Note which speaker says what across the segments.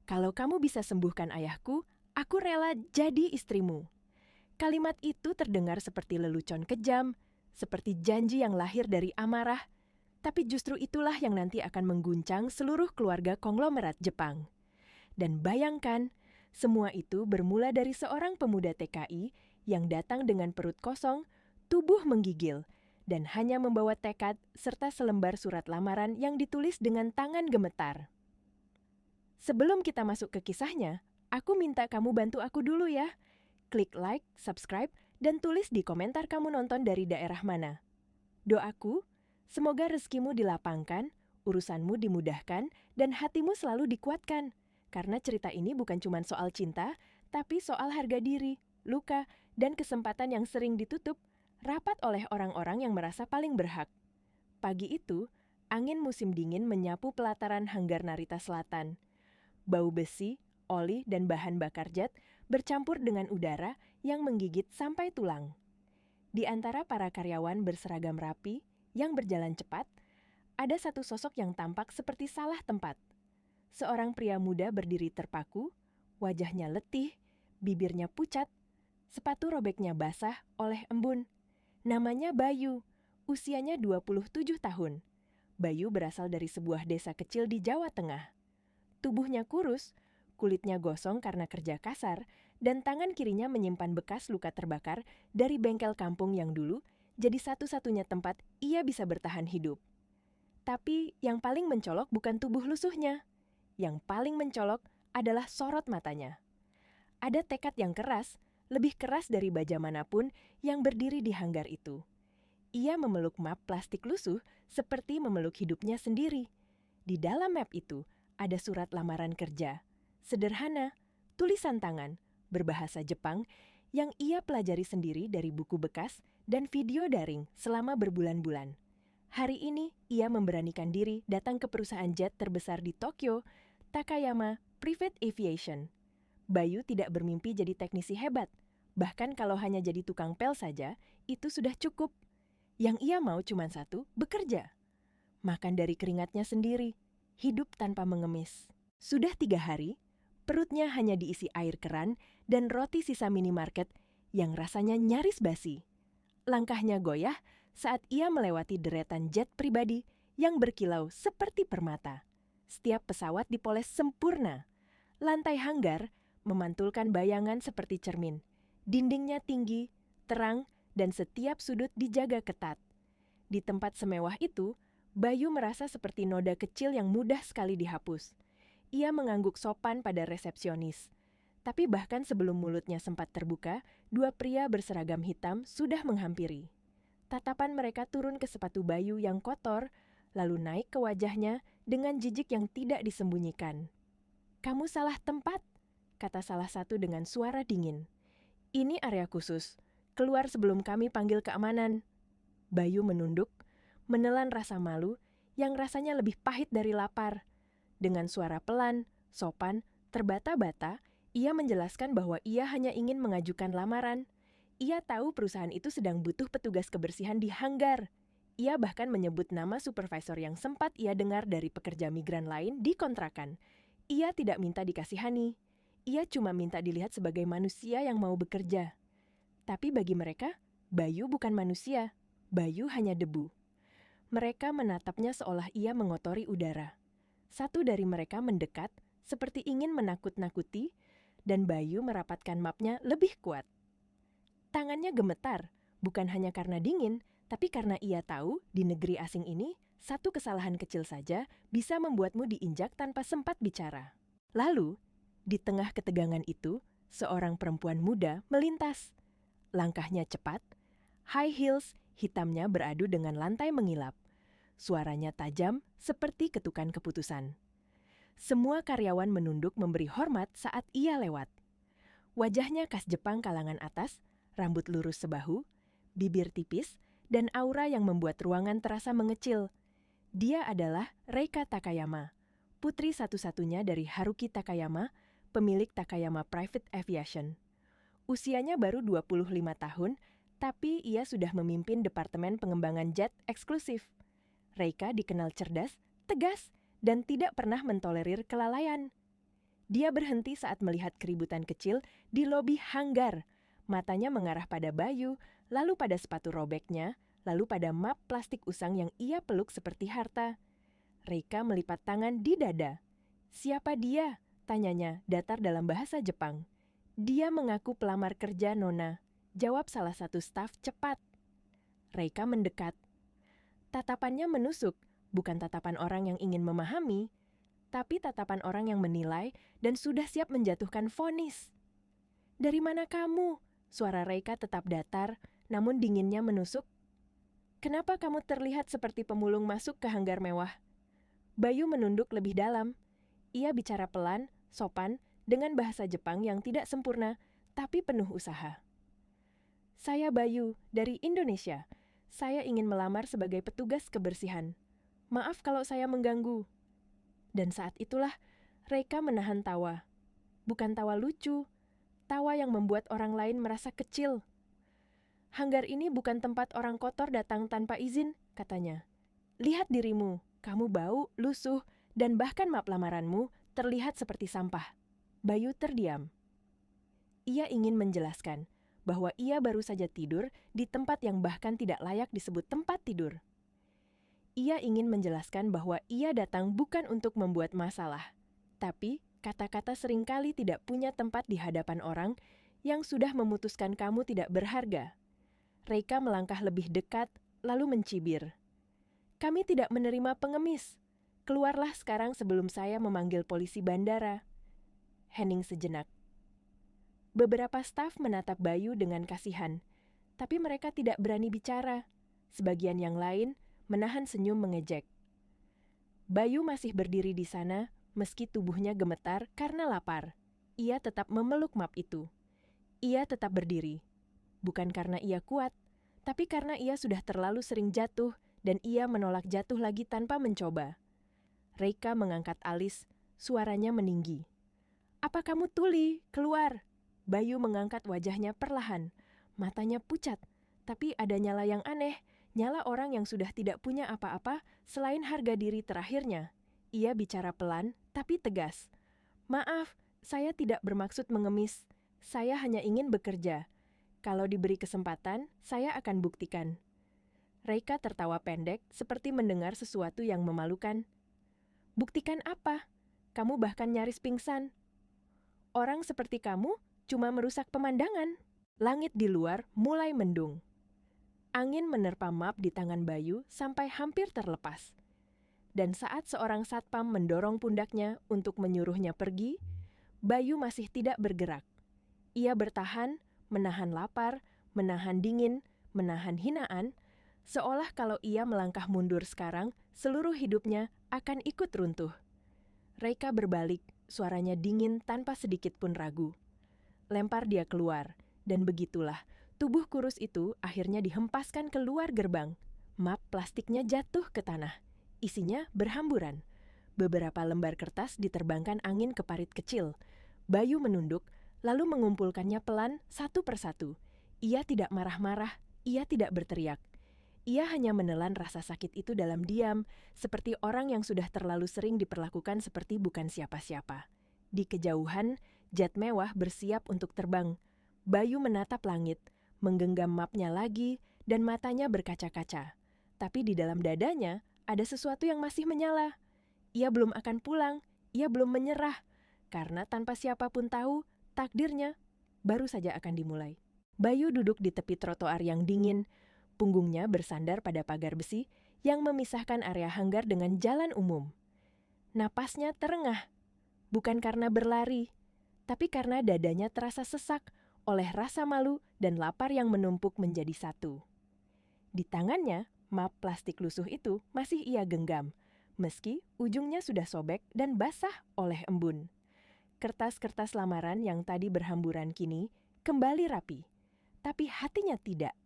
Speaker 1: Kalau kamu bisa sembuhkan ayahku, aku rela jadi istrimu. Kalimat itu terdengar seperti lelucon kejam, seperti janji yang lahir dari amarah, tapi justru itulah yang nanti akan mengguncang seluruh keluarga konglomerat Jepang. Dan bayangkan, semua itu bermula dari seorang pemuda TKI yang datang dengan perut kosong, tubuh menggigil, dan hanya membawa tekad serta selembar surat lamaran yang ditulis dengan tangan gemetar. Sebelum kita masuk ke kisahnya, aku minta kamu bantu aku dulu ya. Klik like, subscribe, dan tulis di komentar kamu nonton dari daerah mana. Doaku, semoga rezekimu dilapangkan, urusanmu dimudahkan, dan hatimu selalu dikuatkan. Karena cerita ini bukan cuma soal cinta, tapi soal harga diri, luka, dan kesempatan yang sering ditutup rapat oleh orang-orang yang merasa paling berhak. Pagi itu, angin musim dingin menyapu pelataran Hanggar Narita Selatan. Bau besi, oli, dan bahan bakar jet bercampur dengan udara yang menggigit sampai tulang. Di antara para karyawan berseragam rapi yang berjalan cepat, ada satu sosok yang tampak seperti salah tempat. Seorang pria muda berdiri terpaku, wajahnya letih, bibirnya pucat, sepatu robeknya basah oleh embun. Namanya Bayu, usianya 27 tahun. Bayu berasal dari sebuah desa kecil di Jawa Tengah. Tubuhnya kurus, kulitnya gosong karena kerja kasar, dan tangan kirinya menyimpan bekas luka terbakar dari bengkel kampung yang dulu jadi satu-satunya tempat ia bisa bertahan hidup. Tapi yang paling mencolok bukan tubuh lusuhnya. Yang paling mencolok adalah sorot matanya. Ada tekad yang keras, lebih keras dari baja manapun yang berdiri di hanggar itu. Ia memeluk map plastik lusuh seperti memeluk hidupnya sendiri. Di dalam map itu ada surat lamaran kerja. Sederhana, tulisan tangan, berbahasa Jepang, yang ia pelajari sendiri dari buku bekas dan video daring selama berbulan-bulan. Hari ini, ia memberanikan diri datang ke perusahaan jet terbesar di Tokyo, Takayama Private Aviation. Bayu tidak bermimpi jadi teknisi hebat. Bahkan kalau hanya jadi tukang pel saja, itu sudah cukup. Yang ia mau cuma satu, bekerja. Makan dari keringatnya sendiri, hidup tanpa mengemis. Sudah 3 hari, perutnya hanya diisi air keran dan roti sisa minimarket yang rasanya nyaris basi. Langkahnya goyah saat ia melewati deretan jet pribadi yang berkilau seperti permata. Setiap pesawat dipoles sempurna. Lantai hanggar memantulkan bayangan seperti cermin. Dindingnya tinggi, terang, dan setiap sudut dijaga ketat. Di tempat semewah itu, Bayu merasa seperti noda kecil yang mudah sekali dihapus. Ia mengangguk sopan pada resepsionis. Tapi bahkan sebelum mulutnya sempat terbuka, 2 pria berseragam hitam sudah menghampiri. Tatapan mereka turun ke sepatu Bayu yang kotor, lalu naik ke wajahnya dengan jijik yang tidak disembunyikan. "Kamu salah tempat," kata salah satu dengan suara dingin. "Ini area khusus. Keluar sebelum kami panggil keamanan." Bayu menunduk, menelan rasa malu yang rasanya lebih pahit dari lapar. Dengan suara pelan, sopan, terbata-bata, ia menjelaskan bahwa ia hanya ingin mengajukan lamaran. Ia tahu perusahaan itu sedang butuh petugas kebersihan di hanggar. Ia bahkan menyebut nama supervisor yang sempat ia dengar dari pekerja migran lain di kontrakan. Ia tidak minta dikasihani. Ia cuma minta dilihat sebagai manusia yang mau bekerja. Tapi bagi mereka, Bayu bukan manusia. Bayu hanya debu. Mereka menatapnya seolah ia mengotori udara. Satu dari mereka mendekat, seperti ingin menakut-nakuti, dan Bayu merapatkan mapnya lebih kuat. Tangannya gemetar, bukan hanya karena dingin, tapi karena ia tahu di negeri asing ini, satu kesalahan kecil saja bisa membuatmu diinjak tanpa sempat bicara. Lalu, di tengah ketegangan itu, seorang perempuan muda melintas. Langkahnya cepat, high heels hitamnya beradu dengan lantai mengilap. Suaranya tajam seperti ketukan keputusan. Semua karyawan menunduk memberi hormat saat ia lewat. Wajahnya khas Jepang kalangan atas, rambut lurus sebahu, bibir tipis, dan aura yang membuat ruangan terasa mengecil. Dia adalah Reika Takayama, putri satu-satunya dari Haruki Takayama, pemilik Takayama Private Aviation. Usianya baru 25 tahun, tapi ia sudah memimpin departemen pengembangan jet eksklusif. Reika dikenal cerdas, tegas, dan tidak pernah mentolerir kelalaian. Dia berhenti saat melihat keributan kecil di lobi hanggar. Matanya mengarah pada Bayu, lalu pada sepatu robeknya, lalu pada map plastik usang yang ia peluk seperti harta. Reika melipat tangan di dada. "Siapa dia?" tanyanya datar dalam bahasa Jepang. "Dia mengaku pelamar kerja, Nona," jawab salah satu staf cepat. Reika mendekat. Tatapannya menusuk, bukan tatapan orang yang ingin memahami, tapi tatapan orang yang menilai dan sudah siap menjatuhkan vonis. "Dari mana kamu?" Suara Reika tetap datar, namun dinginnya menusuk. "Kenapa kamu terlihat seperti pemulung masuk ke hanggar mewah?" Bayu menunduk lebih dalam. Ia bicara pelan, sopan, dengan bahasa Jepang yang tidak sempurna, tapi penuh usaha. "Saya Bayu, dari Indonesia. Saya ingin melamar sebagai petugas kebersihan. Maaf kalau saya mengganggu." Dan saat itulah Reika menahan tawa. Bukan tawa lucu, tawa yang membuat orang lain merasa kecil. "Hanggar ini bukan tempat orang kotor datang tanpa izin," katanya. "Lihat dirimu, kamu bau, lusuh, dan bahkan map lamaranmu terlihat seperti sampah." Bayu terdiam. Ia ingin menjelaskan bahwa ia baru saja tidur di tempat yang bahkan tidak layak disebut tempat tidur. Ia ingin menjelaskan bahwa ia datang bukan untuk membuat masalah, tapi kata-kata seringkali tidak punya tempat di hadapan orang yang sudah memutuskan kamu tidak berharga. Reika melangkah lebih dekat, lalu mencibir. "Kami tidak menerima pengemis. Keluarlah sekarang sebelum saya memanggil polisi bandara." Hening sejenak. Beberapa staf menatap Bayu dengan kasihan, tapi mereka tidak berani bicara. Sebagian yang lain menahan senyum mengejek. Bayu masih berdiri di sana, meski tubuhnya gemetar karena lapar. Ia tetap memeluk map itu. Ia tetap berdiri. Bukan karena ia kuat, tapi karena ia sudah terlalu sering jatuh dan ia menolak jatuh lagi tanpa mencoba. Reika mengangkat alis, suaranya meninggi. "Apa kamu tuli? Keluar!" Bayu mengangkat wajahnya perlahan. Matanya pucat, tapi ada nyala yang aneh, nyala orang yang sudah tidak punya apa-apa selain harga diri terakhirnya. Ia bicara pelan, tapi tegas. "Maaf, saya tidak bermaksud mengemis. Saya hanya ingin bekerja. Kalau diberi kesempatan, saya akan buktikan." Reika tertawa pendek, seperti mendengar sesuatu yang memalukan. "Buktikan apa? Kamu bahkan nyaris pingsan. Orang seperti kamu cuma merusak pemandangan." Langit di luar mulai mendung. Angin menerpa map di tangan Bayu sampai hampir terlepas. Dan saat seorang satpam mendorong pundaknya untuk menyuruhnya pergi, Bayu masih tidak bergerak. Ia bertahan, menahan lapar, menahan dingin, menahan hinaan, seolah kalau ia melangkah mundur sekarang, seluruh hidupnya akan ikut runtuh. Reika berbalik, suaranya dingin tanpa sedikit pun ragu. Lempar dia keluar, dan begitulah tubuh kurus itu akhirnya dihempaskan keluar gerbang. Map plastiknya jatuh ke tanah. Isinya berhamburan. Beberapa lembar kertas diterbangkan angin ke parit kecil. Bayu menunduk, lalu mengumpulkannya pelan satu persatu. Ia tidak marah-marah, ia tidak berteriak. Ia hanya menelan rasa sakit itu dalam diam, seperti orang yang sudah terlalu sering diperlakukan seperti bukan siapa-siapa. Di kejauhan, jet mewah bersiap untuk terbang. Bayu menatap langit, menggenggam mapnya lagi, dan matanya berkaca-kaca. Tapi di dalam dadanya ada sesuatu yang masih menyala. Ia belum akan pulang, ia belum menyerah, karena tanpa siapapun tahu, takdirnya baru saja akan dimulai. Bayu duduk di tepi trotoar yang dingin, punggungnya bersandar pada pagar besi yang memisahkan area hanggar dengan jalan umum. Napasnya terengah, bukan karena berlari, tapi karena dadanya terasa sesak oleh rasa malu dan lapar yang menumpuk menjadi satu. Di tangannya, map plastik lusuh itu masih ia genggam, meski ujungnya sudah sobek dan basah oleh embun. Kertas-kertas lamaran yang tadi berhamburan kini kembali rapi, tapi hatinya tidak.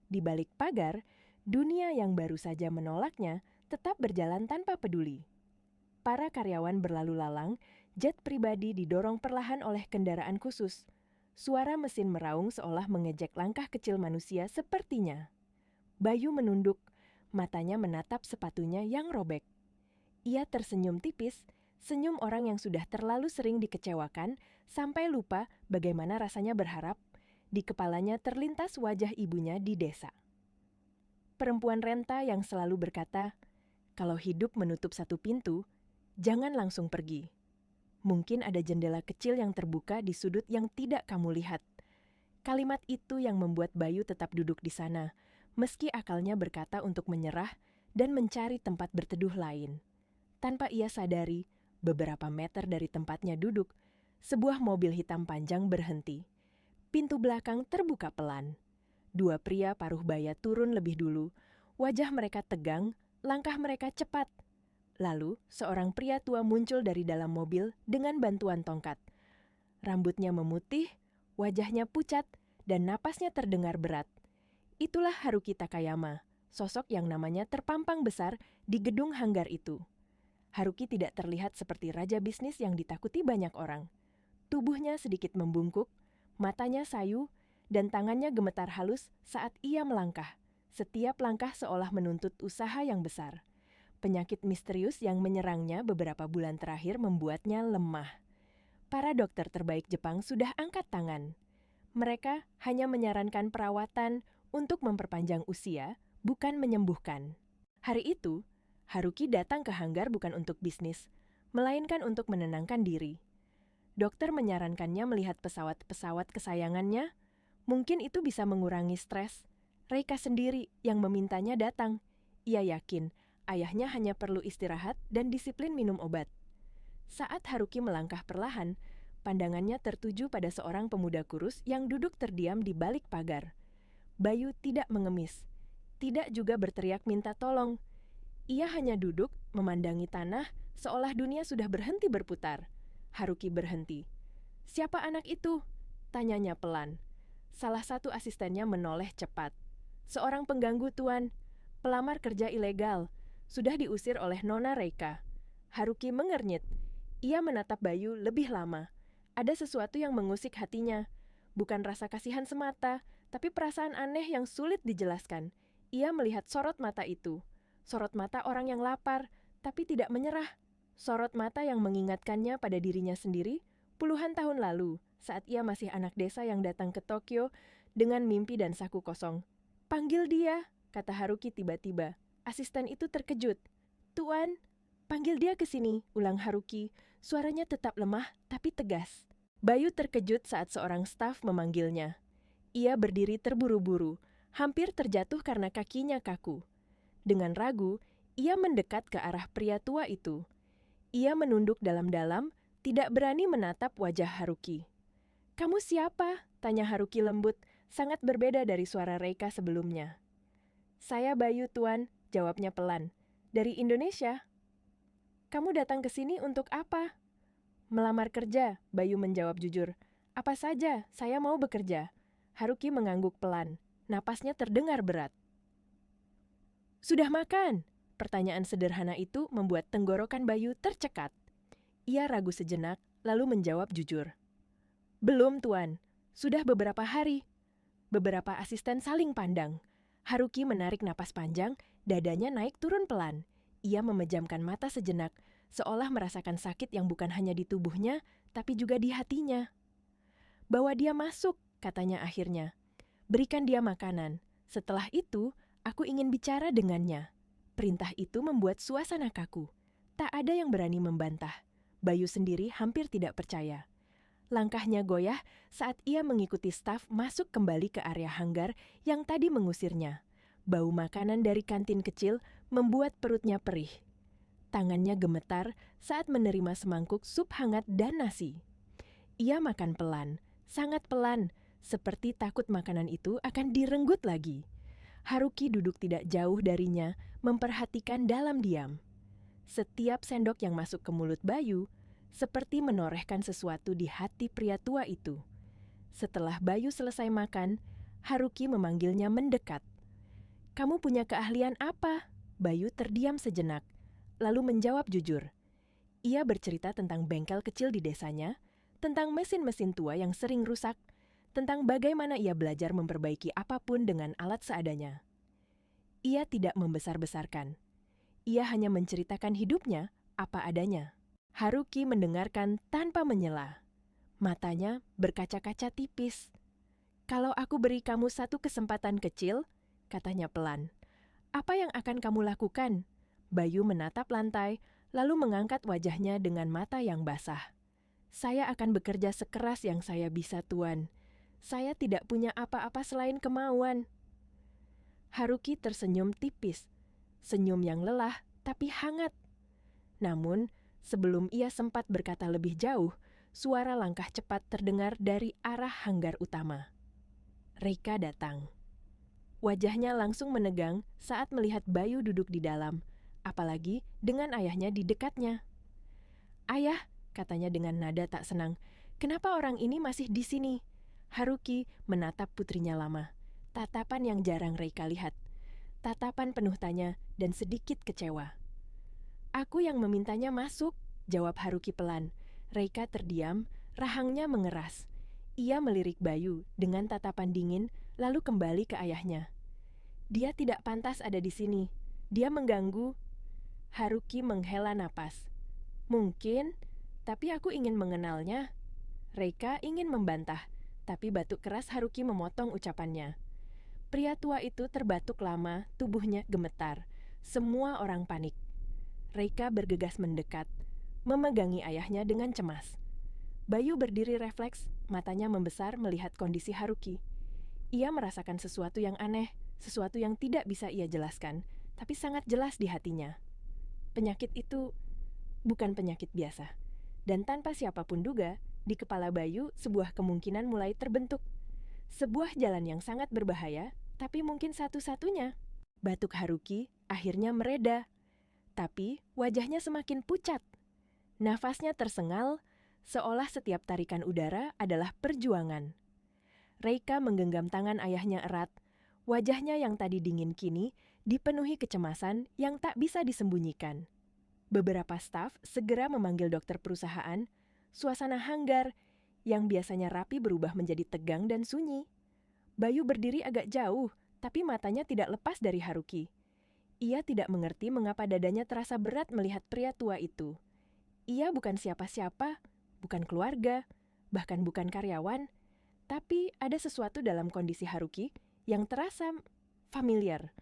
Speaker 1: Di balik pagar, dunia yang baru saja menolaknya tetap berjalan tanpa peduli. Para karyawan berlalu lalang, jet pribadi didorong perlahan oleh kendaraan khusus. Suara mesin meraung seolah mengejek langkah kecil manusia sepertinya. Bayu menunduk, matanya menatap sepatunya yang robek. Ia tersenyum tipis, senyum orang yang sudah terlalu sering dikecewakan sampai lupa bagaimana rasanya berharap. Di kepalanya terlintas wajah ibunya di desa. Perempuan renta yang selalu berkata, "Kalau hidup menutup satu pintu, jangan langsung pergi. Mungkin ada jendela kecil yang terbuka di sudut yang tidak kamu lihat." Kalimat itu yang membuat Bayu tetap duduk di sana, meski akalnya berkata untuk menyerah dan mencari tempat berteduh lain. Tanpa ia sadari, beberapa meter dari tempatnya duduk, sebuah mobil hitam panjang berhenti. Pintu belakang terbuka pelan. Dua pria paruh baya turun lebih dulu. Wajah mereka tegang, langkah mereka cepat. Lalu, seorang pria tua muncul dari dalam mobil dengan bantuan tongkat. Rambutnya memutih, wajahnya pucat, dan napasnya terdengar berat. Itulah Haruki Takayama, sosok yang namanya terpampang besar di gedung hanggar itu. Haruki tidak terlihat seperti raja bisnis yang ditakuti banyak orang. Tubuhnya sedikit membungkuk, matanya sayu, dan tangannya gemetar halus saat ia melangkah. Setiap langkah seolah menuntut usaha yang besar. Penyakit misterius yang menyerangnya beberapa bulan terakhir membuatnya lemah. Para dokter terbaik Jepang sudah angkat tangan. Mereka hanya menyarankan perawatan untuk memperpanjang usia, bukan menyembuhkan. Hari itu, Haruki datang ke hanggar bukan untuk bisnis, melainkan untuk menenangkan diri. Dokter menyarankannya melihat pesawat-pesawat kesayangannya. Mungkin itu bisa mengurangi stres. Reika sendiri yang memintanya datang. Ia yakin ayahnya hanya perlu istirahat dan disiplin minum obat. Saat Haruki melangkah perlahan, pandangannya tertuju pada seorang pemuda kurus yang duduk terdiam di balik pagar. Bayu tidak mengemis, tidak juga berteriak minta tolong. Ia hanya duduk, memandangi tanah, seolah dunia sudah berhenti berputar. Haruki berhenti. "Siapa anak itu?" tanyanya pelan. Salah satu asistennya menoleh cepat. "Seorang pengganggu, Tuan. Pelamar kerja ilegal. Sudah diusir oleh Nona Reika." Haruki mengernyit. Ia menatap Bayu lebih lama. Ada sesuatu yang mengusik hatinya. Bukan rasa kasihan semata, tapi perasaan aneh yang sulit dijelaskan. Ia melihat sorot mata itu. Sorot mata orang yang lapar, tapi tidak menyerah. Sorot mata yang mengingatkannya pada dirinya sendiri puluhan tahun lalu, saat ia masih anak desa yang datang ke Tokyo dengan mimpi dan saku kosong. "Panggil dia," kata Haruki tiba-tiba. Asisten itu terkejut. "Tuan, panggil dia ke sini," ulang Haruki. Suaranya tetap lemah tapi tegas. Bayu terkejut saat seorang staf memanggilnya. Ia berdiri terburu-buru, hampir terjatuh karena kakinya kaku. Dengan ragu, ia mendekat ke arah pria tua itu. Ia menunduk dalam-dalam, tidak berani menatap wajah Haruki. "Kamu siapa?" tanya Haruki lembut, sangat berbeda dari suara Reika sebelumnya. "Saya Bayu, Tuan," jawabnya pelan. "Dari Indonesia." "Kamu datang ke sini untuk apa?" "Melamar kerja," Bayu menjawab jujur. "Apa saja, saya mau bekerja." Haruki mengangguk pelan, napasnya terdengar berat. "Sudah makan?" Pertanyaan sederhana itu membuat tenggorokan Bayu tercekat. Ia ragu sejenak, lalu menjawab jujur. "Belum, Tuan. Sudah beberapa hari." Beberapa asisten saling pandang. Haruki menarik napas panjang, dadanya naik turun pelan. Ia memejamkan mata sejenak, seolah merasakan sakit yang bukan hanya di tubuhnya, tapi juga di hatinya. "Bawa dia masuk," katanya akhirnya. "Berikan dia makanan. Setelah itu, aku ingin bicara dengannya." Perintah itu membuat suasana kaku. Tak ada yang berani membantah. Bayu sendiri hampir tidak percaya. Langkahnya goyah saat ia mengikuti staf masuk kembali ke area hanggar yang tadi mengusirnya. Bau makanan dari kantin kecil membuat perutnya perih. Tangannya gemetar saat menerima semangkuk sup hangat dan nasi. Ia makan pelan, sangat pelan, seperti takut makanan itu akan direnggut lagi. Haruki duduk tidak jauh darinya, memperhatikan dalam diam. Setiap sendok yang masuk ke mulut Bayu, seperti menorehkan sesuatu di hati pria tua itu. Setelah Bayu selesai makan, Haruki memanggilnya mendekat. "Kamu punya keahlian apa?" Bayu terdiam sejenak, lalu menjawab jujur. Ia bercerita tentang bengkel kecil di desanya, tentang mesin-mesin tua yang sering rusak, tentang bagaimana ia belajar memperbaiki apapun dengan alat seadanya. Ia tidak membesar-besarkan. Ia hanya menceritakan hidupnya apa adanya. Haruki mendengarkan tanpa menyela. Matanya berkaca-kaca tipis. "Kalau aku beri kamu satu kesempatan kecil," katanya pelan, "apa yang akan kamu lakukan?" Bayu menatap lantai, lalu mengangkat wajahnya dengan mata yang basah. "Saya akan bekerja sekeras yang saya bisa, Tuan. Saya tidak punya apa-apa selain kemauan." Haruki tersenyum tipis, senyum yang lelah tapi hangat. Namun, sebelum ia sempat berkata lebih jauh, suara langkah cepat terdengar dari arah hanggar utama. Reika datang. Wajahnya langsung menegang saat melihat Bayu duduk di dalam, apalagi dengan ayahnya di dekatnya. "Ayah," katanya dengan nada tak senang, "kenapa orang ini masih di sini?" Haruki menatap putrinya lama, tatapan yang jarang Reika lihat. Tatapan penuh tanya dan sedikit kecewa. "Aku yang memintanya masuk," jawab Haruki pelan. Reika terdiam, rahangnya mengeras. Ia melirik Bayu dengan tatapan dingin, lalu kembali ke ayahnya. "Dia tidak pantas ada di sini. Dia mengganggu." Haruki menghela napas. "Mungkin, tapi aku ingin mengenalnya." Reika ingin membantah, tapi batuk keras Haruki memotong ucapannya. Pria tua itu terbatuk lama, tubuhnya gemetar. Semua orang panik. Reika bergegas mendekat, memegangi ayahnya dengan cemas. Bayu berdiri refleks, matanya membesar melihat kondisi Haruki. Ia merasakan sesuatu yang aneh, sesuatu yang tidak bisa ia jelaskan, tapi sangat jelas di hatinya. Penyakit itu bukan penyakit biasa. Dan tanpa siapapun duga, di kepala Bayu sebuah kemungkinan mulai terbentuk. Sebuah jalan yang sangat berbahaya, tapi mungkin satu-satunya. Batuk Haruki akhirnya mereda. Tapi wajahnya semakin pucat. Nafasnya tersengal, seolah setiap tarikan udara adalah perjuangan. Reika menggenggam tangan ayahnya erat. Wajahnya yang tadi dingin kini dipenuhi kecemasan yang tak bisa disembunyikan. Beberapa staf segera memanggil dokter perusahaan. Suasana hanggar yang biasanya rapi berubah menjadi tegang dan sunyi. Bayu berdiri agak jauh, tapi matanya tidak lepas dari Haruki. Ia tidak mengerti mengapa dadanya terasa berat melihat pria tua itu. Ia bukan siapa-siapa, bukan keluarga, bahkan bukan karyawan, tapi ada sesuatu dalam kondisi Haruki yang terasa familiar.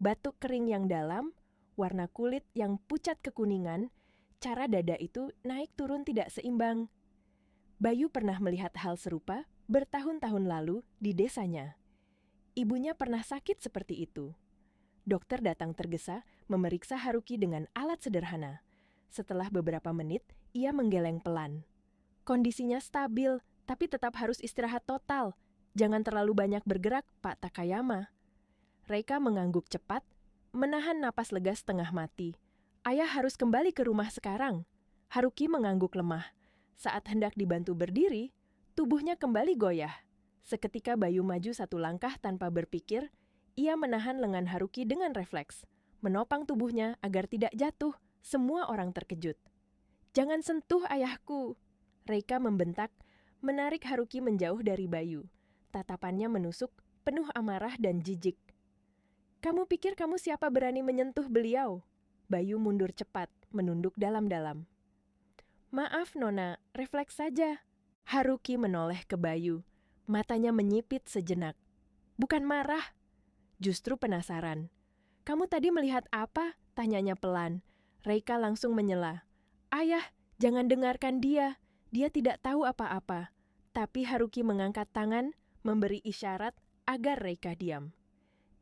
Speaker 1: Batuk kering yang dalam, warna kulit yang pucat kekuningan, cara dada itu naik turun tidak seimbang. Bayu pernah melihat hal serupa bertahun-tahun lalu di desanya. Ibunya pernah sakit seperti itu. Dokter datang tergesa memeriksa Haruki dengan alat sederhana. Setelah beberapa menit, ia menggeleng pelan. Kondisinya stabil, tapi tetap harus istirahat total. Jangan terlalu banyak bergerak, Pak Takayama. Reika mengangguk cepat, menahan napas lega setengah mati. "Ayah harus kembali ke rumah sekarang." Haruki mengangguk lemah. Saat hendak dibantu berdiri, tubuhnya kembali goyah. Seketika Bayu maju satu langkah tanpa berpikir. Ia menahan lengan Haruki dengan refleks, menopang tubuhnya agar tidak jatuh. Semua orang terkejut. "Jangan sentuh ayahku!" Reika membentak, menarik Haruki menjauh dari Bayu. Tatapannya menusuk, penuh amarah dan jijik. "Kamu pikir kamu siapa berani menyentuh beliau?" Bayu mundur cepat, menunduk dalam-dalam. "Maaf, Nona, refleks saja." Haruki menoleh ke Bayu. Matanya menyipit sejenak. Bukan marah, justru penasaran. "Kamu tadi melihat apa?" tanyanya pelan. Reika langsung menyela. "Ayah, jangan dengarkan dia. Dia tidak tahu apa-apa." Tapi Haruki mengangkat tangan, memberi isyarat agar Reika diam.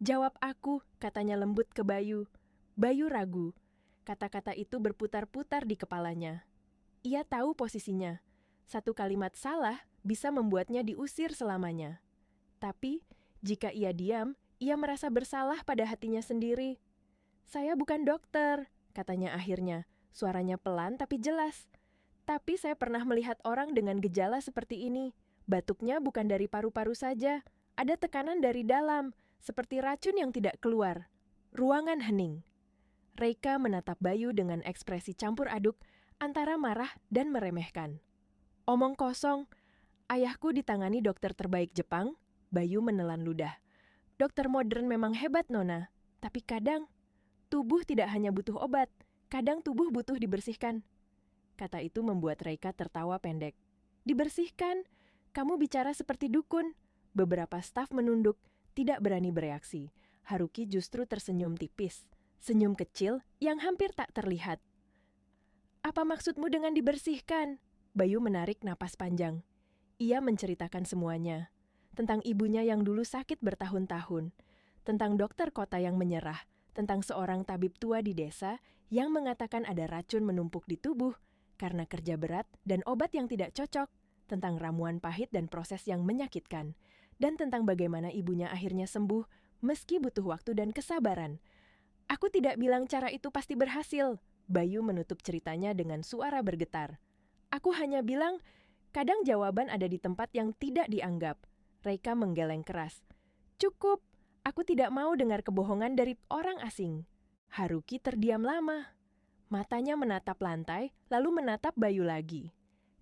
Speaker 1: "Jawab aku," katanya lembut ke Bayu. Bayu ragu. Kata-kata itu berputar-putar di kepalanya. Ia tahu posisinya. Satu kalimat salah bisa membuatnya diusir selamanya. Tapi, jika ia diam, ia merasa bersalah pada hatinya sendiri. "Saya bukan dokter," katanya akhirnya. Suaranya pelan tapi jelas. "Tapi saya pernah melihat orang dengan gejala seperti ini. Batuknya bukan dari paru-paru saja. Ada tekanan dari dalam, seperti racun yang tidak keluar." Ruangan hening. Reika menatap Bayu dengan ekspresi campur aduk antara marah dan meremehkan. "Omong kosong. Ayahku ditangani dokter terbaik Jepang." Bayu menelan ludah. "Dokter modern memang hebat, Nona. Tapi kadang, tubuh tidak hanya butuh obat. Kadang tubuh butuh dibersihkan." Kata itu membuat Reika tertawa pendek. Dibersihkan? Kamu bicara seperti dukun. Beberapa staf menunduk, tidak berani bereaksi. Haruki justru tersenyum tipis. Senyum kecil yang hampir tak terlihat. Apa maksudmu dengan dibersihkan? Bayu menarik napas panjang. Ia menceritakan semuanya. Tentang ibunya yang dulu sakit bertahun-tahun. Tentang dokter kota yang menyerah. Tentang seorang tabib tua di desa yang mengatakan ada racun menumpuk di tubuh karena kerja berat dan obat yang tidak cocok. Tentang ramuan pahit dan proses yang menyakitkan. Dan tentang bagaimana ibunya akhirnya sembuh meski butuh waktu dan kesabaran. Aku tidak bilang cara itu pasti berhasil. Bayu menutup ceritanya dengan suara bergetar. Aku hanya bilang, kadang jawaban ada di tempat yang tidak dianggap. Reika menggeleng keras. Cukup, aku tidak mau dengar kebohongan dari orang asing. Haruki terdiam lama. Matanya menatap lantai, lalu menatap Bayu lagi.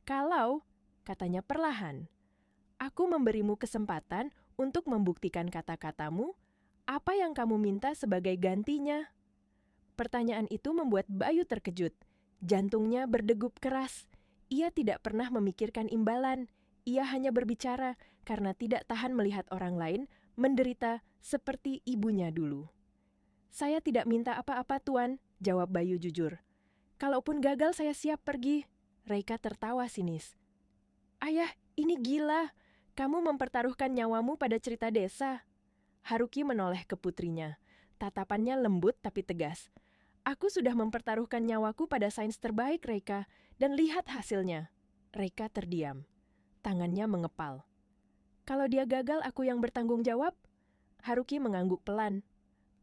Speaker 1: Kalau, katanya perlahan, aku memberimu kesempatan untuk membuktikan kata-katamu, apa yang kamu minta sebagai gantinya? Pertanyaan itu membuat Bayu terkejut. Jantungnya berdegup keras. Ia tidak pernah memikirkan imbalan. Ia hanya berbicara karena tidak tahan melihat orang lain menderita seperti ibunya dulu. Saya tidak minta apa-apa, Tuan, jawab Bayu jujur. Kalaupun gagal saya siap pergi. Reika tertawa sinis. Ayah, ini gila. Kamu mempertaruhkan nyawamu pada cerita desa. Haruki menoleh ke putrinya. Tatapannya lembut tapi tegas. Aku sudah mempertaruhkan nyawaku pada sains terbaik, Reika. Dan lihat hasilnya. Reika terdiam. Tangannya mengepal. Kalau dia gagal, aku yang bertanggung jawab? Haruki mengangguk pelan.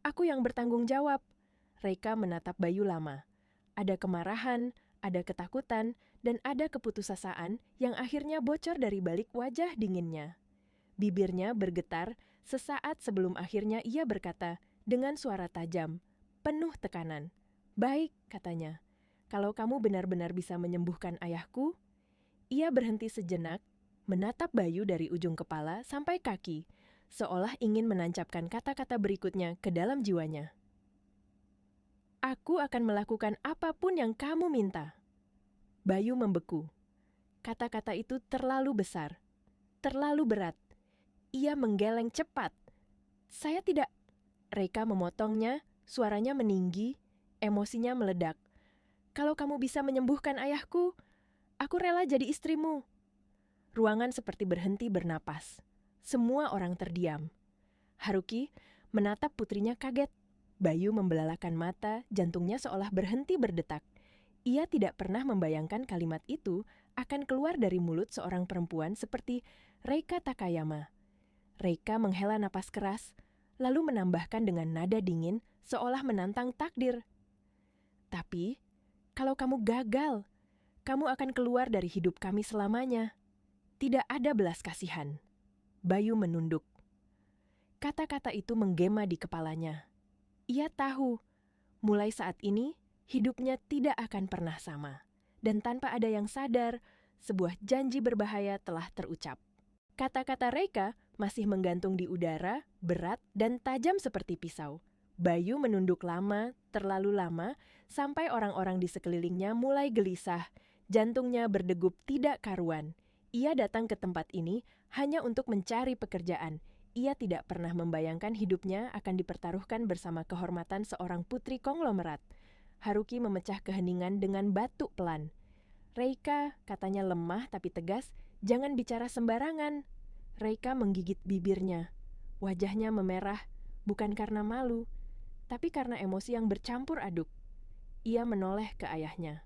Speaker 1: Aku yang bertanggung jawab. Reika menatap Bayu lama. Ada kemarahan, ada ketakutan, dan ada keputusasaan yang akhirnya bocor dari balik wajah dinginnya. Bibirnya bergetar sesaat sebelum akhirnya ia berkata dengan suara tajam, penuh tekanan. Baik, katanya. Kalau kamu benar-benar bisa menyembuhkan ayahku. Ia berhenti sejenak, menatap Bayu dari ujung kepala sampai kaki, seolah ingin menancapkan kata-kata berikutnya ke dalam jiwanya. Aku akan melakukan apapun yang kamu minta. Bayu membeku. Kata-kata itu terlalu besar, terlalu berat. Ia menggeleng cepat. Saya tidak... Reika memotongnya, suaranya meninggi, emosinya meledak. Kalau kamu bisa menyembuhkan ayahku, aku rela jadi istrimu. Ruangan seperti berhenti bernapas. Semua orang terdiam. Haruki menatap putrinya kaget. Bayu membelalakan mata, jantungnya seolah berhenti berdetak. Ia tidak pernah membayangkan kalimat itu akan keluar dari mulut seorang perempuan seperti Reika Takayama. Reika menghela napas keras, lalu menambahkan dengan nada dingin seolah menantang takdir. Tapi, kalau kamu gagal, kamu akan keluar dari hidup kami selamanya. Tidak ada belas kasihan. Bayu menunduk. Kata-kata itu menggema di kepalanya. Ia tahu, mulai saat ini, hidupnya tidak akan pernah sama. Dan tanpa ada yang sadar, sebuah janji berbahaya telah terucap. Kata-kata Reika masih menggantung di udara, berat dan tajam seperti pisau. Bayu menunduk lama, terlalu lama, sampai orang-orang di sekelilingnya mulai gelisah. Jantungnya berdegup tidak karuan. Ia datang ke tempat ini hanya untuk mencari pekerjaan. Ia tidak pernah membayangkan hidupnya akan dipertaruhkan bersama kehormatan seorang putri konglomerat. Haruki memecah keheningan dengan batuk pelan. Reika, katanya lemah tapi tegas, jangan bicara sembarangan. Reika menggigit bibirnya. Wajahnya memerah, bukan karena malu, tapi karena emosi yang bercampur aduk. Ia menoleh ke ayahnya.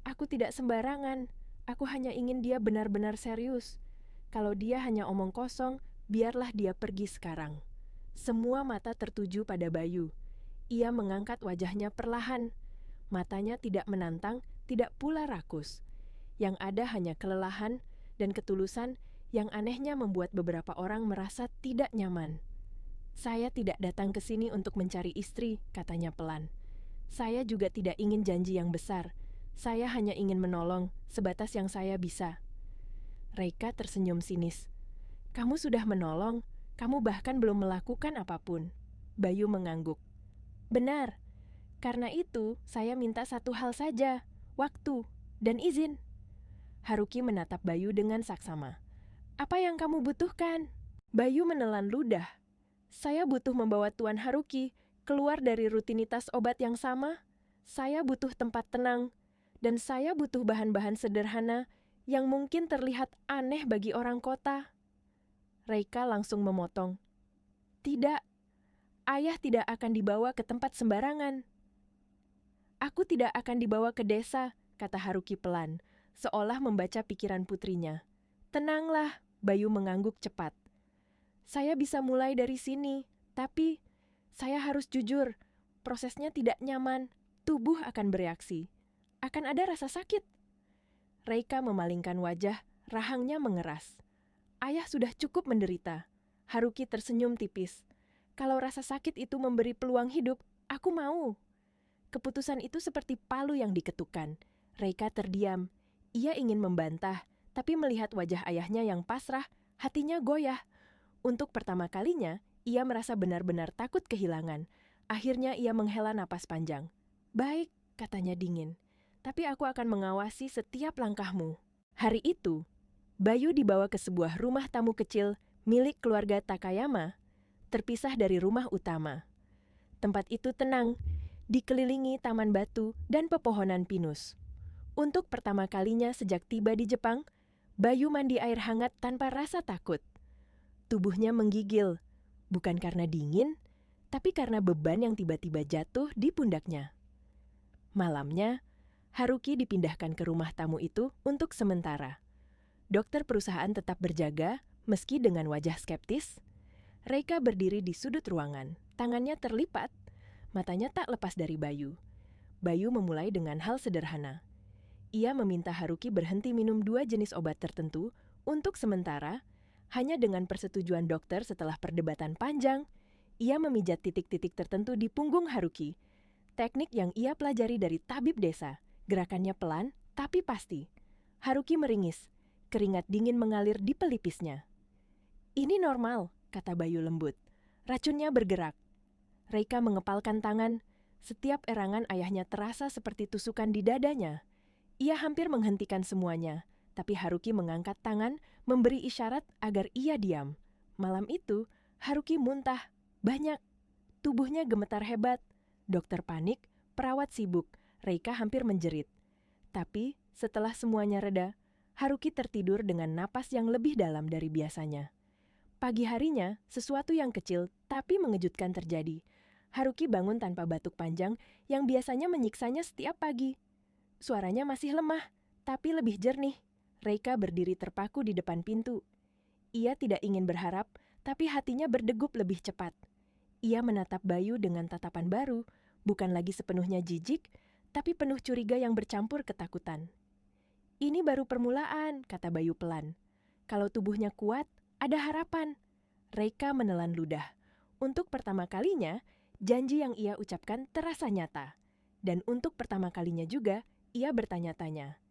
Speaker 1: Aku tidak sembarangan, aku hanya ingin dia benar-benar serius. Kalau dia hanya omong kosong, biarlah dia pergi sekarang. Semua mata tertuju pada Bayu. Ia mengangkat wajahnya perlahan. Matanya tidak menantang, tidak pula rakus. Yang ada hanya kelelahan dan ketulusan yang anehnya membuat beberapa orang merasa tidak nyaman. Saya tidak datang ke sini untuk mencari istri, katanya pelan. Saya juga tidak ingin janji yang besar. Saya hanya ingin menolong, sebatas yang saya bisa. Reika tersenyum sinis. Kamu sudah menolong, kamu bahkan belum melakukan apapun. Bayu mengangguk. Benar, karena itu saya minta satu hal saja. waktu, dan izin. Haruki menatap Bayu dengan saksama. Apa yang kamu butuhkan? Bayu menelan ludah. Saya butuh membawa Tuan Haruki keluar dari rutinitas obat yang sama. Saya butuh tempat tenang. Dan saya butuh bahan-bahan sederhana yang mungkin terlihat aneh bagi orang kota. Reika langsung memotong. Tidak, ayah tidak akan dibawa ke tempat sembarangan. Aku tidak akan dibawa ke desa, kata Haruki pelan, seolah membaca pikiran putrinya. Tenanglah, Bayu mengangguk cepat. Saya bisa mulai dari sini, tapi saya harus jujur, prosesnya tidak nyaman, tubuh akan bereaksi. Akan ada rasa sakit. Reika memalingkan wajah, rahangnya mengeras. Ayah sudah cukup menderita. Haruki tersenyum tipis. Kalau rasa sakit itu memberi peluang hidup, aku mau. Keputusan itu seperti palu yang diketukkan. Reika terdiam. Ia ingin membantah, tapi melihat wajah ayahnya yang pasrah, hatinya goyah. Untuk pertama kalinya, ia merasa benar-benar takut kehilangan. Akhirnya ia menghela napas panjang. Baik, katanya dingin. Tapi aku akan mengawasi setiap langkahmu. Hari itu, Bayu dibawa ke sebuah rumah tamu kecil milik keluarga Takayama, terpisah dari rumah utama. Tempat itu tenang, dikelilingi taman batu dan pepohonan pinus. Untuk pertama kalinya sejak tiba di Jepang, Bayu mandi air hangat tanpa rasa takut. Tubuhnya menggigil, bukan karena dingin, tapi karena beban yang tiba-tiba jatuh di pundaknya. Malamnya, Haruki dipindahkan ke rumah tamu itu untuk sementara. Dokter perusahaan tetap berjaga, meski dengan wajah skeptis. Reika berdiri di sudut ruangan, tangannya terlipat, matanya tak lepas dari Bayu. Bayu memulai dengan hal sederhana. Ia meminta Haruki berhenti minum 2 jenis obat tertentu untuk sementara, hanya dengan persetujuan dokter setelah perdebatan panjang. Ia memijat titik-titik tertentu di punggung Haruki. Teknik yang ia pelajari dari tabib desa, gerakannya pelan tapi pasti. Haruki meringis. Keringat dingin mengalir di pelipisnya. Ini normal, kata Bayu lembut. Racunnya bergerak. Reika mengepalkan tangan. Setiap erangan ayahnya terasa seperti tusukan di dadanya. Ia hampir menghentikan semuanya, tapi Haruki mengangkat tangan, memberi isyarat agar ia diam. Malam itu, Haruki muntah. Banyak. Tubuhnya gemetar hebat. Dokter panik, perawat sibuk. Reika hampir menjerit. Tapi, setelah semuanya reda, Haruki tertidur dengan napas yang lebih dalam dari biasanya. Pagi harinya, sesuatu yang kecil tapi mengejutkan terjadi. Haruki bangun tanpa batuk panjang yang biasanya menyiksanya setiap pagi. Suaranya masih lemah, tapi lebih jernih. Reika berdiri terpaku di depan pintu. Ia tidak ingin berharap, tapi hatinya berdegup lebih cepat. Ia menatap Bayu dengan tatapan baru, bukan lagi sepenuhnya jijik, tapi penuh curiga yang bercampur ketakutan. Ini baru permulaan, kata Bayu pelan. Kalau tubuhnya kuat, ada harapan. Reika menelan ludah. Untuk pertama kalinya, janji yang ia ucapkan terasa nyata. Dan untuk pertama kalinya juga, ia bertanya-tanya.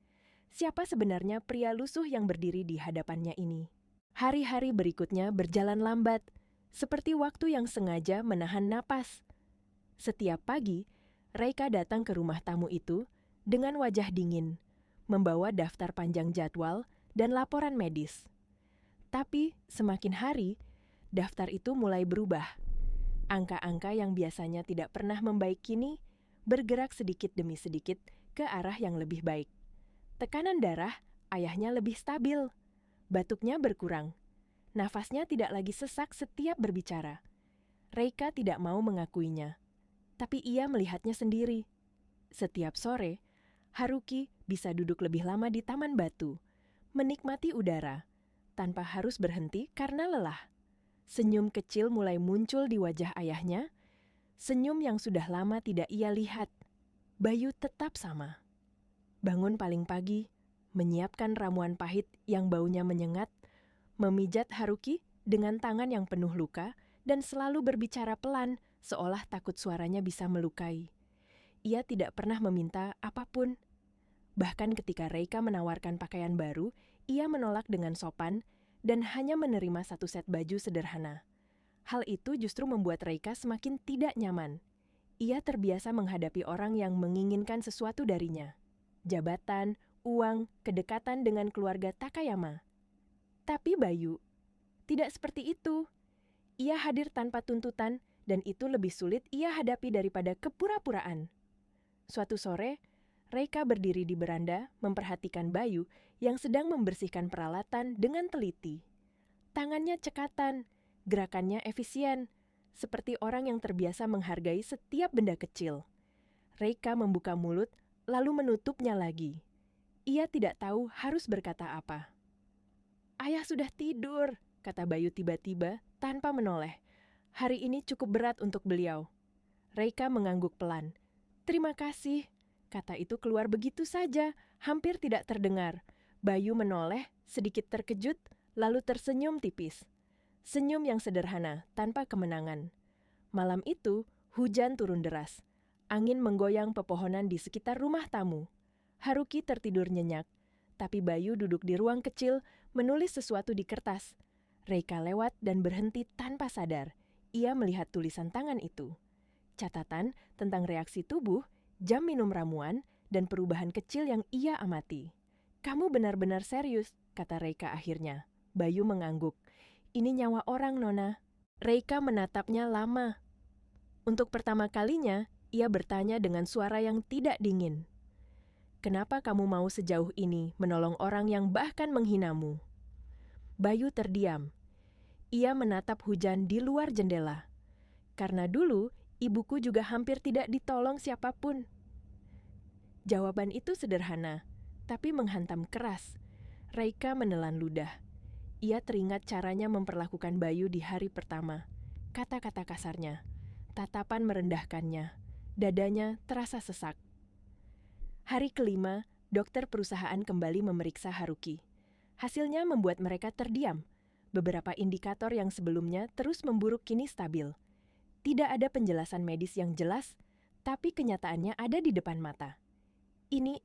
Speaker 1: Siapa sebenarnya pria lusuh yang berdiri di hadapannya ini? Hari-hari berikutnya berjalan lambat, seperti waktu yang sengaja menahan napas. Setiap pagi, Reika datang ke rumah tamu itu dengan wajah dingin, membawa daftar panjang jadwal dan laporan medis. Tapi semakin hari, daftar itu mulai berubah. Angka-angka yang biasanya tidak pernah membaik kini bergerak sedikit demi sedikit ke arah yang lebih baik. Tekanan darah ayahnya lebih stabil. Batuknya berkurang. Nafasnya tidak lagi sesak setiap berbicara. Reika tidak mau mengakuinya, tapi ia melihatnya sendiri. Setiap sore, Haruki bisa duduk lebih lama di taman batu, menikmati udara, tanpa harus berhenti karena lelah. Senyum kecil mulai muncul di wajah ayahnya, senyum yang sudah lama tidak ia lihat. Bayu tetap sama. Bangun paling pagi, menyiapkan ramuan pahit yang baunya menyengat, memijat Haruki dengan tangan yang penuh luka, dan selalu berbicara pelan, seolah takut suaranya bisa melukai. Ia tidak pernah meminta apapun. Bahkan ketika Reika menawarkan pakaian baru, ia menolak dengan sopan dan hanya menerima 1 set baju sederhana. Hal itu justru membuat Reika semakin tidak nyaman. Ia terbiasa menghadapi orang yang menginginkan sesuatu darinya. jabatan, uang, kedekatan dengan keluarga Takayama. Tapi Bayu tidak seperti itu. Ia hadir tanpa tuntutan dan itu lebih sulit ia hadapi daripada kepura-puraan. Suatu sore, Reika berdiri di beranda memperhatikan Bayu yang sedang membersihkan peralatan dengan teliti. Tangannya cekatan, gerakannya efisien, seperti orang yang terbiasa menghargai setiap benda kecil. Reika membuka mulut, lalu menutupnya lagi. Ia tidak tahu harus berkata apa. "Ayah sudah tidur," kata Bayu tiba-tiba tanpa menoleh. Hari ini cukup berat untuk beliau. Reika mengangguk pelan. "Terima kasih," kata itu keluar begitu saja, hampir tidak terdengar. Bayu menoleh, sedikit terkejut, lalu tersenyum tipis. Senyum yang sederhana, tanpa kemenangan. Malam itu, hujan turun deras. Angin menggoyang pepohonan di sekitar rumah tamu. Haruki tertidur nyenyak, tapi Bayu duduk di ruang kecil, menulis sesuatu di kertas. Reika lewat dan berhenti tanpa sadar. Ia melihat tulisan tangan itu. Catatan tentang reaksi tubuh, jam minum ramuan, dan perubahan kecil yang ia amati. "Kamu benar-benar serius," kata Reika akhirnya. Bayu mengangguk. "Ini nyawa orang, Nona." Reika menatapnya lama. Untuk pertama kalinya, ia bertanya dengan suara yang tidak dingin. "Kenapa kamu mau sejauh ini menolong orang yang bahkan menghinamu?" Bayu terdiam. Ia menatap hujan di luar jendela. "Karena dulu, ibuku juga hampir tidak ditolong siapapun." Jawaban itu sederhana, tapi menghantam keras. Reika menelan ludah. Ia teringat caranya memperlakukan Bayu di hari pertama. Kata-kata kasarnya, tatapan merendahkannya, dadanya terasa sesak. Hari kelima, dokter perusahaan kembali memeriksa Haruki. Hasilnya membuat mereka terdiam. Beberapa indikator yang sebelumnya terus memburuk kini stabil. Tidak ada penjelasan medis yang jelas, tapi kenyataannya ada di depan mata. "Ini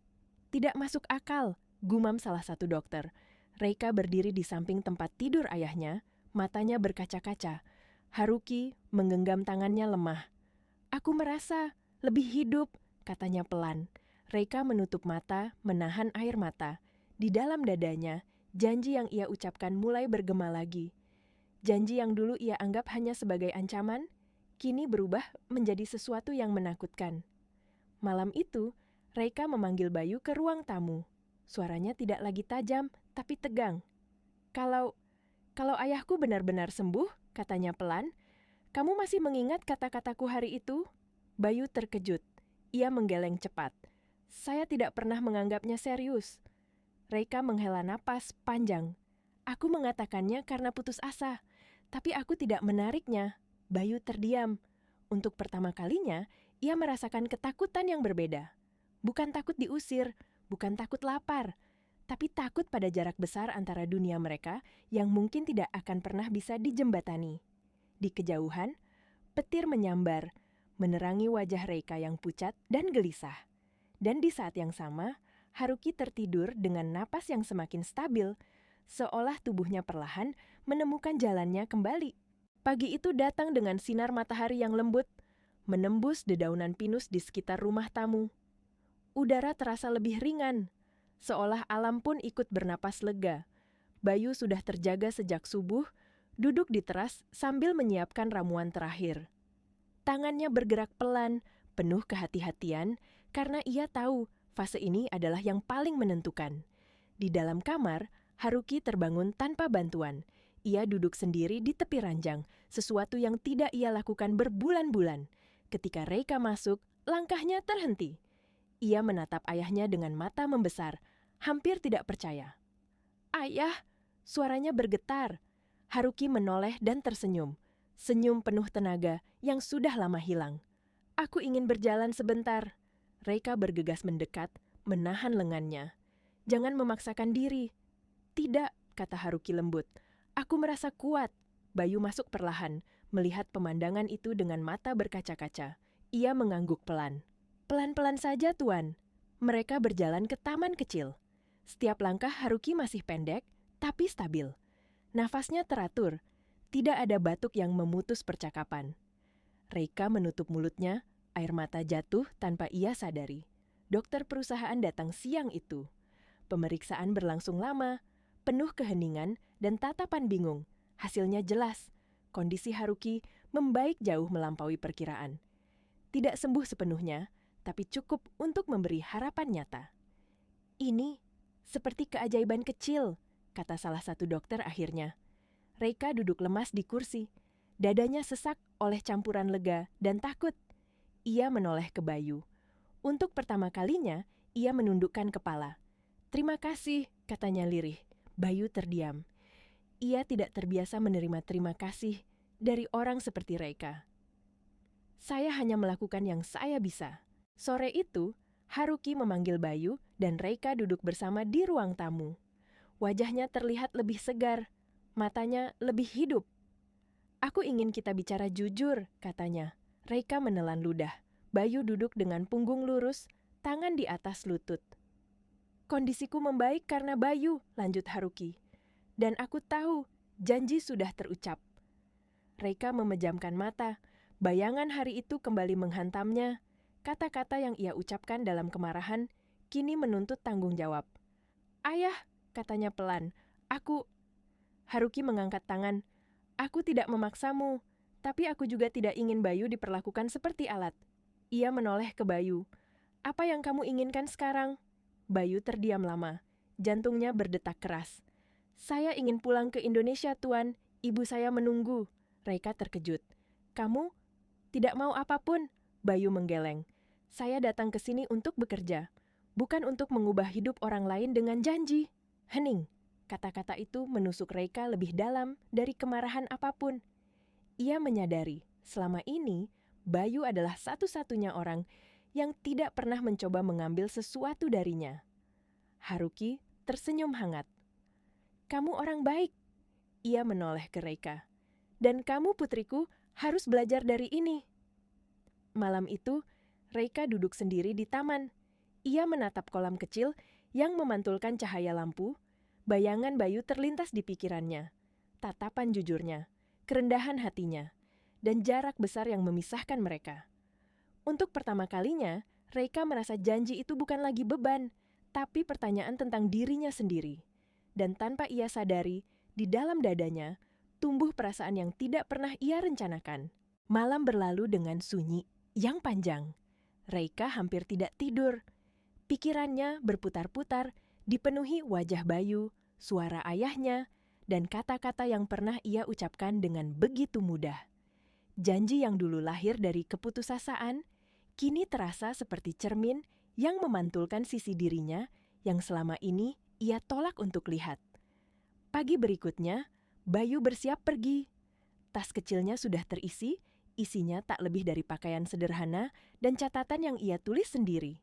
Speaker 1: tidak masuk akal," gumam salah satu dokter. Reika berdiri di samping tempat tidur ayahnya, matanya berkaca-kaca. Haruki menggenggam tangannya lemah. "Aku merasa lebih hidup," katanya pelan. Reika menutup mata, menahan air mata. Di dalam dadanya, janji yang ia ucapkan mulai bergema lagi. Janji yang dulu ia anggap hanya sebagai ancaman, kini berubah menjadi sesuatu yang menakutkan. Malam itu, Reika memanggil Bayu ke ruang tamu. Suaranya tidak lagi tajam, tapi tegang. Kalau ayahku benar-benar sembuh," katanya pelan, "kamu masih mengingat kata-kataku hari itu?" Bayu terkejut. Ia menggeleng cepat. "Saya tidak pernah menganggapnya serius." Reika menghela napas panjang. "Aku mengatakannya karena putus asa, tapi aku tidak menariknya." Bayu terdiam. Untuk pertama kalinya, ia merasakan ketakutan yang berbeda. Bukan takut diusir, bukan takut lapar, tapi takut pada jarak besar antara dunia mereka yang mungkin tidak akan pernah bisa dijembatani. Di kejauhan, petir menyambar, menerangi wajah Reika yang pucat dan gelisah. Dan di saat yang sama, Haruki tertidur dengan napas yang semakin stabil, seolah tubuhnya perlahan menemukan jalannya kembali. Pagi itu datang dengan sinar matahari yang lembut, menembus dedaunan pinus di sekitar rumah tamu. Udara terasa lebih ringan, seolah alam pun ikut bernapas lega. Bayu sudah terjaga sejak subuh, duduk di teras sambil menyiapkan ramuan terakhir. Tangannya bergerak pelan, penuh kehati-hatian, karena ia tahu fase ini adalah yang paling menentukan. Di dalam kamar, Haruki terbangun tanpa bantuan. Ia duduk sendiri di tepi ranjang, sesuatu yang tidak ia lakukan berbulan-bulan. Ketika Reika masuk, langkahnya terhenti. Ia menatap ayahnya dengan mata membesar, hampir tidak percaya. "Ayah!" Suaranya bergetar. Haruki menoleh dan tersenyum. Senyum penuh tenaga yang sudah lama hilang. "Aku ingin berjalan sebentar." Reika bergegas mendekat, menahan lengannya. "Jangan memaksakan diri." "Tidak," kata Haruki lembut. "Aku merasa kuat." Bayu masuk perlahan, melihat pemandangan itu dengan mata berkaca-kaca. Ia mengangguk pelan. "Pelan-pelan saja, Tuan." Mereka berjalan ke taman kecil. Setiap langkah Haruki masih pendek, tapi stabil. Nafasnya teratur. Tidak ada batuk yang memutus percakapan. Reika menutup mulutnya, air mata jatuh tanpa ia sadari. dokter perusahaan datang siang itu. Pemeriksaan berlangsung lama, penuh keheningan dan tatapan bingung. Hasilnya jelas, kondisi Haruki membaik jauh melampaui perkiraan. Tidak sembuh sepenuhnya, tapi cukup untuk memberi harapan nyata. Ini seperti keajaiban kecil, kata salah satu dokter akhirnya. Reika duduk lemas di kursi. Dadanya sesak oleh campuran lega dan takut. Ia menoleh ke Bayu. Untuk pertama kalinya, ia menundukkan kepala. "Terima kasih," katanya lirih. Bayu terdiam. Ia tidak terbiasa menerima terima kasih dari orang seperti Reika. "Saya hanya melakukan yang saya bisa." Sore itu, Haruki memanggil Bayu dan Reika duduk bersama di ruang tamu. Wajahnya terlihat lebih segar, matanya lebih hidup. "Aku ingin kita bicara jujur," katanya. Reika menelan ludah. Bayu duduk dengan punggung lurus, tangan di atas lutut. "Kondisiku membaik karena Bayu," lanjut Haruki. "Dan aku tahu, janji sudah terucap." Reika memejamkan mata. Bayangan hari itu kembali menghantamnya. Kata-kata yang ia ucapkan dalam kemarahan kini menuntut tanggung jawab. "Ayah," katanya pelan, "aku..." Haruki mengangkat tangan. "Aku tidak memaksamu, tapi aku juga tidak ingin Bayu diperlakukan seperti alat." Ia menoleh ke Bayu. "Apa yang kamu inginkan sekarang?" Bayu terdiam lama. Jantungnya berdetak keras. "Saya ingin pulang ke Indonesia, Tuan. Ibu saya menunggu." Reika terkejut. "Kamu tidak mau apapun?" Bayu menggeleng. "Saya datang ke sini untuk bekerja, bukan untuk mengubah hidup orang lain dengan janji." Hening. Kata-kata itu menusuk Reika lebih dalam dari kemarahan apapun. Ia menyadari, selama ini, Bayu adalah satu-satunya orang yang tidak pernah mencoba mengambil sesuatu darinya. Haruki tersenyum hangat. "Kamu orang baik." Ia menoleh ke Reika. "Dan kamu, putriku, harus belajar dari ini." Malam itu, Reika duduk sendiri di taman. Ia menatap kolam kecil yang memantulkan cahaya lampu. Bayangan Bayu terlintas di pikirannya. Tatapan jujurnya, kerendahan hatinya, dan jarak besar yang memisahkan mereka. Untuk pertama kalinya, Reika merasa janji itu bukan lagi beban, tapi pertanyaan tentang dirinya sendiri. Dan tanpa ia sadari, di dalam dadanya, tumbuh perasaan yang tidak pernah ia rencanakan. Malam berlalu dengan sunyi yang panjang. Reika hampir tidak tidur. Pikirannya berputar-putar, dipenuhi wajah Bayu, suara ayahnya, dan kata-kata yang pernah ia ucapkan dengan begitu mudah. Janji yang dulu lahir dari keputusasaan, kini terasa seperti cermin yang memantulkan sisi dirinya yang selama ini ia tolak untuk lihat. Pagi berikutnya, Bayu bersiap pergi. Tas kecilnya sudah terisi, isinya tak lebih dari pakaian sederhana dan catatan yang ia tulis sendiri.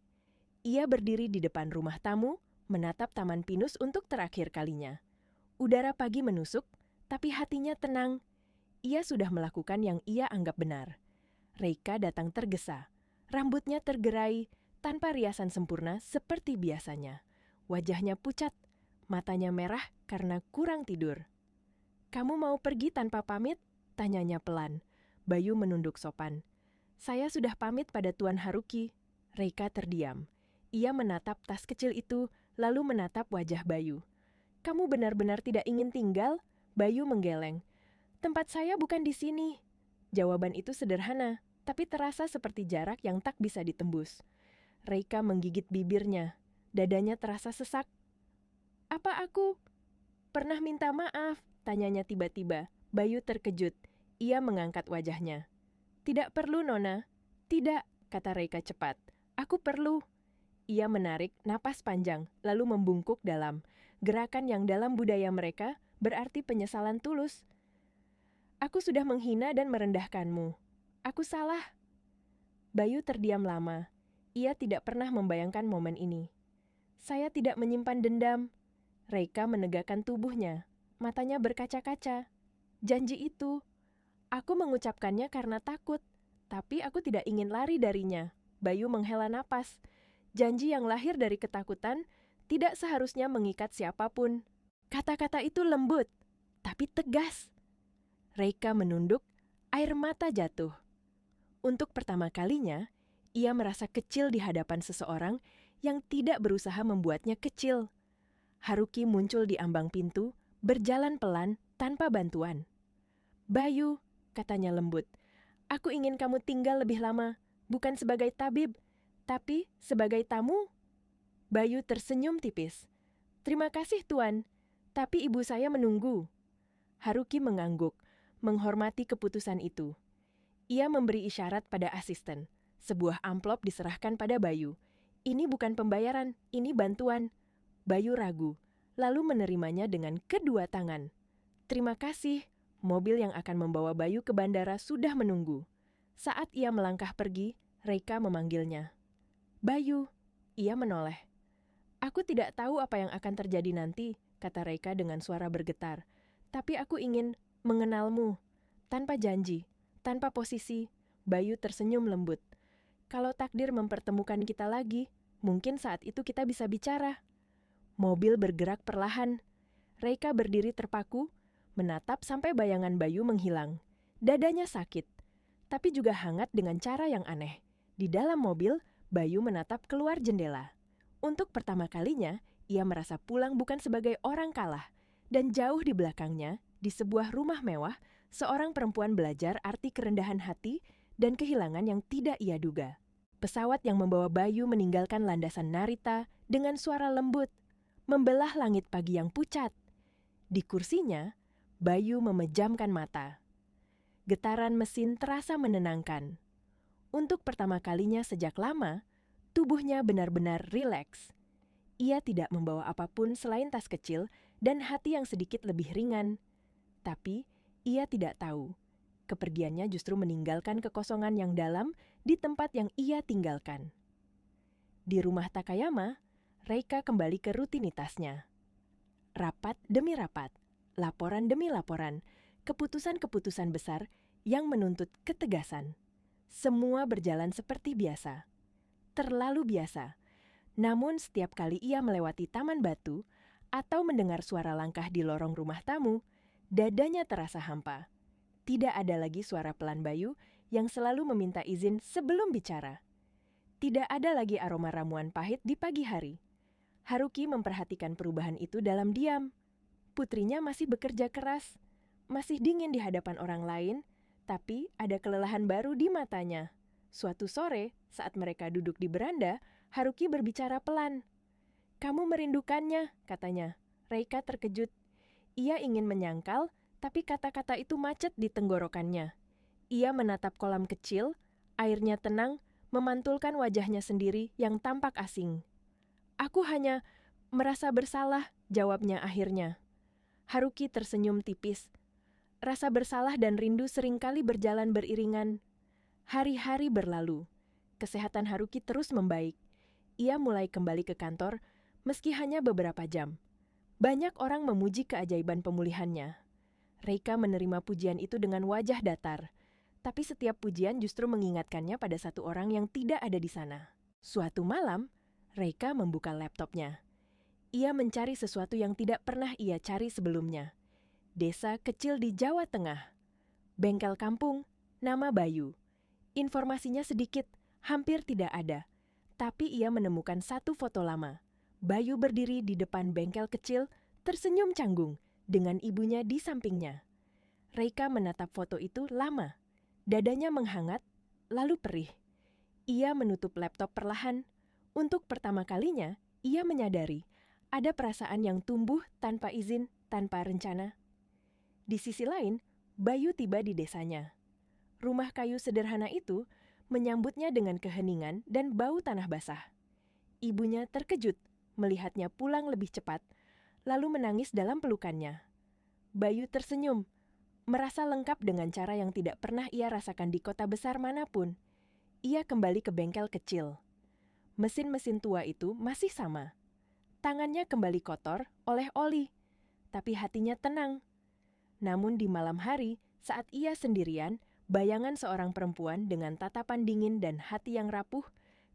Speaker 1: Ia berdiri di depan rumah tamu, menatap Taman Pinus untuk terakhir kalinya. Udara pagi menusuk, tapi hatinya tenang. Ia sudah melakukan yang ia anggap benar. Reika datang tergesa. Rambutnya tergerai, tanpa riasan sempurna seperti biasanya. Wajahnya pucat, matanya merah karena kurang tidur. "Kamu mau pergi tanpa pamit?" tanyanya pelan. Bayu menunduk sopan. "Saya sudah pamit pada Tuan Haruki." Reika terdiam. Ia menatap tas kecil itu, lalu menatap wajah Bayu. "Kamu benar-benar tidak ingin tinggal?" Bayu menggeleng. "Tempat saya bukan di sini." Jawaban itu sederhana, tapi terasa seperti jarak yang tak bisa ditembus. Reika menggigit bibirnya. Dadanya terasa sesak. "Apa aku pernah minta maaf?" tanyanya tiba-tiba. Bayu terkejut. Ia mengangkat wajahnya. "Tidak perlu, Nona." "Tidak," kata Reika cepat. "Aku perlu." Ia menarik napas panjang, lalu membungkuk dalam. Gerakan yang dalam budaya mereka berarti penyesalan tulus. "Aku sudah menghina dan merendahkanmu. Aku salah." Bayu terdiam lama. Ia tidak pernah membayangkan momen ini. "Saya tidak menyimpan dendam." Reika menegakkan tubuhnya. Matanya berkaca-kaca. "Janji itu, aku mengucapkannya karena takut, tapi aku tidak ingin lari darinya." Bayu menghela napas. Janji yang lahir dari ketakutan tidak seharusnya mengikat siapapun. Kata-kata itu lembut, tapi tegas. Reika menunduk, air mata jatuh. Untuk pertama kalinya, ia merasa kecil di hadapan seseorang yang tidak berusaha membuatnya kecil. Haruki muncul di ambang pintu, berjalan pelan tanpa bantuan. "Bayu," katanya lembut, "aku ingin kamu tinggal lebih lama, bukan sebagai tabib, tapi sebagai tamu." Bayu tersenyum tipis. "Terima kasih, Tuan, tapi ibu saya menunggu." Haruki mengangguk, menghormati keputusan itu. Ia memberi isyarat pada asisten. Sebuah amplop diserahkan pada Bayu. "Ini bukan pembayaran, ini bantuan." Bayu ragu, lalu menerimanya dengan kedua tangan. "Terima kasih." Mobil yang akan membawa Bayu ke bandara sudah menunggu. Saat ia melangkah pergi, Reika memanggilnya. "Bayu." Ia menoleh. "Aku tidak tahu apa yang akan terjadi nanti," kata Reika dengan suara bergetar. "Tapi aku ingin mengenalmu." Tanpa janji, tanpa posisi, Bayu tersenyum lembut. "Kalau takdir mempertemukan kita lagi, mungkin saat itu kita bisa bicara." Mobil bergerak perlahan. Reika berdiri terpaku, menatap sampai bayangan Bayu menghilang. Dadanya sakit, tapi juga hangat dengan cara yang aneh. Di dalam mobil, Bayu menatap keluar jendela. Untuk pertama kalinya, ia merasa pulang bukan sebagai orang kalah. Dan jauh di belakangnya, di sebuah rumah mewah, seorang perempuan belajar arti kerendahan hati dan kehilangan yang tidak ia duga. Pesawat yang membawa Bayu meninggalkan landasan Narita dengan suara lembut, membelah langit pagi yang pucat. Di kursinya, Bayu memejamkan mata. Getaran mesin terasa menenangkan. Untuk pertama kalinya sejak lama, tubuhnya benar-benar rileks. Ia tidak membawa apapun selain tas kecil dan hati yang sedikit lebih ringan. Tapi, ia tidak tahu. Kepergiannya justru meninggalkan kekosongan yang dalam di tempat yang ia tinggalkan. Di rumah Takayama, Reika kembali ke rutinitasnya. Rapat demi rapat, laporan demi laporan, keputusan-keputusan besar yang menuntut ketegasan. Semua berjalan seperti biasa. Terlalu biasa. Namun setiap kali ia melewati taman batu atau mendengar suara langkah di lorong rumah tamu, dadanya terasa hampa. Tidak ada lagi suara pelan Bayu yang selalu meminta izin sebelum bicara. Tidak ada lagi aroma ramuan pahit di pagi hari. Haruki memperhatikan perubahan itu dalam diam. Putrinya masih bekerja keras, masih dingin di hadapan orang lain, tapi ada kelelahan baru di matanya. Suatu sore, saat mereka duduk di beranda, Haruki berbicara pelan. "Kamu merindukannya," katanya. Reika terkejut. Ia ingin menyangkal, tapi kata-kata itu macet di tenggorokannya. Ia menatap kolam kecil, airnya tenang, memantulkan wajahnya sendiri yang tampak asing. "Aku hanya merasa bersalah," jawabnya akhirnya. Haruki tersenyum tipis. Rasa bersalah dan rindu seringkali berjalan beriringan. Hari-hari berlalu. Kesehatan Haruki terus membaik. Ia mulai kembali ke kantor, meski hanya beberapa jam. Banyak orang memuji keajaiban pemulihannya. Reika menerima pujian itu dengan wajah datar, tapi setiap pujian justru mengingatkannya pada satu orang yang tidak ada di sana. Suatu malam, Reika membuka laptopnya. Ia mencari sesuatu yang tidak pernah ia cari sebelumnya. Desa kecil di Jawa Tengah. Bengkel kampung, nama Bayu. Informasinya sedikit, hampir tidak ada. Tapi ia menemukan satu foto lama. Bayu berdiri di depan bengkel kecil, tersenyum canggung, dengan ibunya di sampingnya. Reika menatap foto itu lama. Dadanya menghangat, lalu perih. Ia menutup laptop perlahan. Untuk pertama kalinya, ia menyadari ada perasaan yang tumbuh tanpa izin, tanpa rencana. Di sisi lain, Bayu tiba di desanya. Rumah kayu sederhana itu menyambutnya dengan keheningan dan bau tanah basah. Ibunya terkejut melihatnya pulang lebih cepat, lalu menangis dalam pelukannya. Bayu tersenyum, merasa lengkap dengan cara yang tidak pernah ia rasakan di kota besar manapun. Ia kembali ke bengkel kecil. Mesin-mesin tua itu masih sama. Tangannya kembali kotor oleh oli, tapi hatinya tenang. Namun di malam hari, saat ia sendirian, bayangan seorang perempuan dengan tatapan dingin dan hati yang rapuh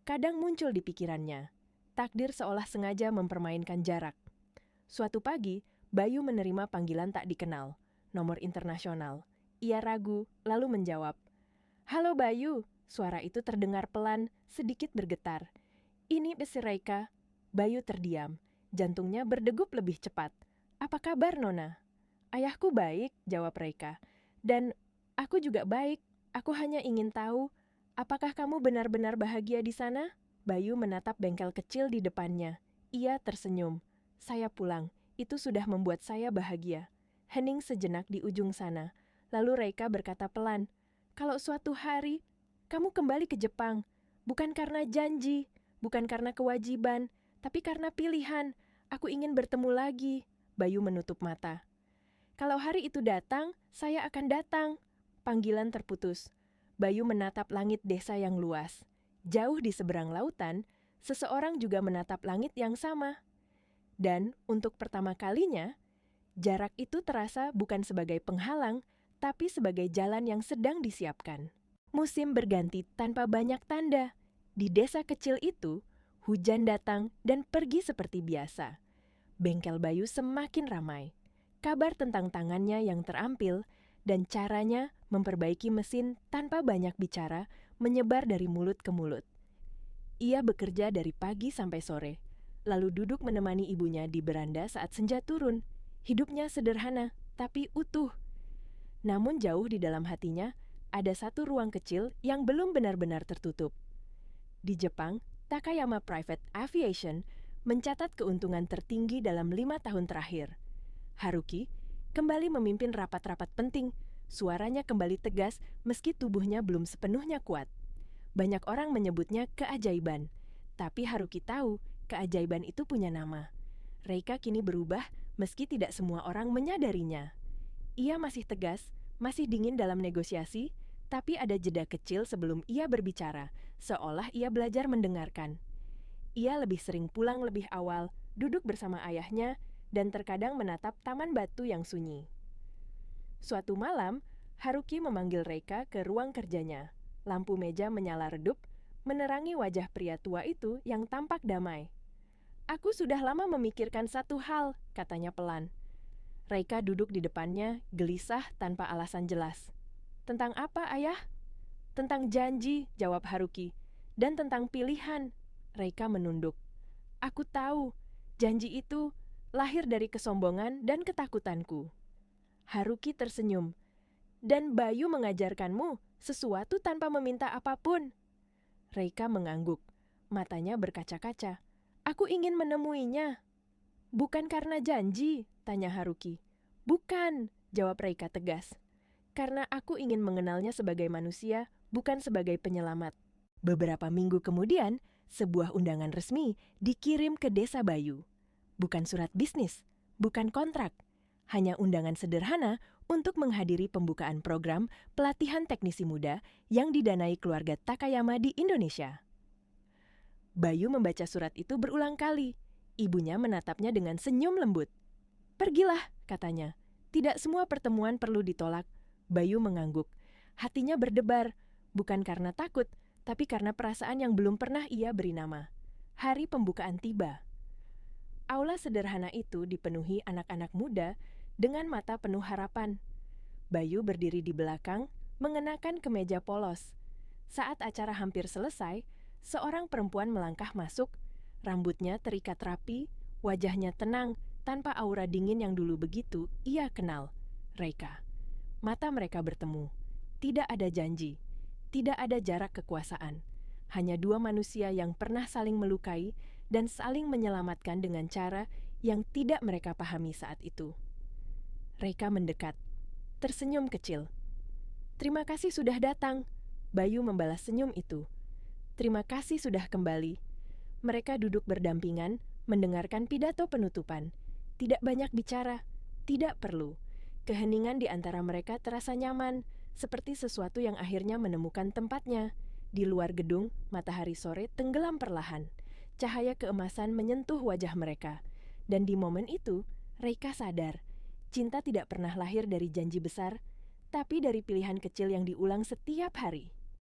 Speaker 1: kadang muncul di pikirannya. Takdir seolah sengaja mempermainkan jarak. Suatu pagi, Bayu menerima panggilan tak dikenal, nomor internasional. Ia ragu, lalu menjawab. "Halo Bayu," suara itu terdengar pelan, sedikit bergetar. Ini besi Reika. Bayu terdiam. Jantungnya berdegup lebih cepat. Apa kabar, Nona? Ayahku baik, jawab Reika. Dan aku juga baik. Aku hanya ingin tahu, apakah kamu benar-benar bahagia di sana? Bayu menatap bengkel kecil di depannya. Ia tersenyum. Saya pulang. Itu sudah membuat saya bahagia. Hening sejenak di ujung sana. Lalu Reika berkata pelan, kalau suatu hari kamu kembali ke Jepang, bukan karena janji, bukan karena kewajiban, tapi karena pilihan. Aku ingin bertemu lagi. Bayu menutup mata. Kalau hari itu datang, saya akan datang. Panggilan terputus. Bayu menatap langit desa yang luas. Jauh di seberang lautan, seseorang juga menatap langit yang sama. Dan untuk pertama kalinya, jarak itu terasa bukan sebagai penghalang, tapi sebagai jalan yang sedang disiapkan. Musim berganti tanpa banyak tanda. Di desa kecil itu, hujan datang dan pergi seperti biasa. Bengkel Bayu semakin ramai. Kabar tentang tangannya yang terampil dan caranya memperbaiki mesin tanpa banyak bicara menyebar dari mulut ke mulut. Ia bekerja dari pagi sampai sore, lalu duduk menemani ibunya di beranda saat senja turun. Hidupnya sederhana, tapi utuh. Namun jauh di dalam hatinya, ada satu ruang kecil yang belum benar-benar tertutup. Di Jepang, Takayama Private Aviation mencatat keuntungan tertinggi dalam 5 tahun terakhir. Haruki kembali memimpin rapat-rapat penting. Suaranya kembali tegas meski tubuhnya belum sepenuhnya kuat. Banyak orang menyebutnya keajaiban, tapi Haruki tahu keajaiban itu punya nama. Reika kini berubah meski tidak semua orang menyadarinya. Ia masih tegas, masih dingin dalam negosiasi, tapi ada jeda kecil sebelum ia berbicara, seolah ia belajar mendengarkan. Ia lebih sering pulang lebih awal, duduk bersama ayahnya, dan terkadang menatap taman batu yang sunyi. Suatu malam, Haruki memanggil Reika ke ruang kerjanya. Lampu meja menyala redup, menerangi wajah pria tua itu yang tampak damai. Aku sudah lama memikirkan satu hal, katanya pelan. Reika duduk di depannya, gelisah tanpa alasan jelas. Tentang apa, ayah? Tentang janji, jawab Haruki. Dan tentang pilihan. Reika menunduk. Aku tahu, janji itu lahir dari kesombongan dan ketakutanku. Haruki tersenyum. Dan Bayu mengajarkanmu sesuatu tanpa meminta apapun. Reika mengangguk. Matanya berkaca-kaca. Aku ingin menemuinya. Bukan karena janji, tanya Haruki. Bukan, jawab Reika tegas. Karena aku ingin mengenalnya sebagai manusia, bukan sebagai penyelamat. Beberapa minggu kemudian, sebuah undangan resmi dikirim ke Desa Bayu. Bukan surat bisnis, bukan kontrak. Hanya undangan sederhana untuk menghadiri pembukaan program pelatihan teknisi muda yang didanai keluarga Takayama di Indonesia. Bayu membaca surat itu berulang kali. Ibunya menatapnya dengan senyum lembut. Pergilah, katanya. Tidak semua pertemuan perlu ditolak. Bayu mengangguk. Hatinya berdebar, bukan karena takut, tapi karena perasaan yang belum pernah ia beri nama. Hari pembukaan tiba. Aula sederhana itu dipenuhi anak-anak muda dengan mata penuh harapan. Bayu berdiri di belakang, mengenakan kemeja polos. Saat acara hampir selesai, seorang perempuan melangkah masuk. Rambutnya terikat rapi, wajahnya tenang, tanpa aura dingin yang dulu begitu ia kenal. Reika. Mata mereka bertemu. Tidak ada janji, tidak ada jarak kekuasaan. Hanya dua manusia yang pernah saling melukai dan saling menyelamatkan dengan cara yang tidak mereka pahami saat itu. Reika mendekat, tersenyum kecil. Terima kasih sudah datang. Bayu membalas senyum itu. Terima kasih sudah kembali. Mereka duduk berdampingan, mendengarkan pidato penutupan. Tidak banyak bicara, tidak perlu. Keheningan di antara mereka terasa nyaman, seperti sesuatu yang akhirnya menemukan tempatnya. Di luar gedung, matahari sore tenggelam perlahan. Cahaya keemasan menyentuh wajah mereka. Dan di momen itu, Reika sadar, cinta tidak pernah lahir dari janji besar, tapi dari pilihan kecil yang diulang setiap hari.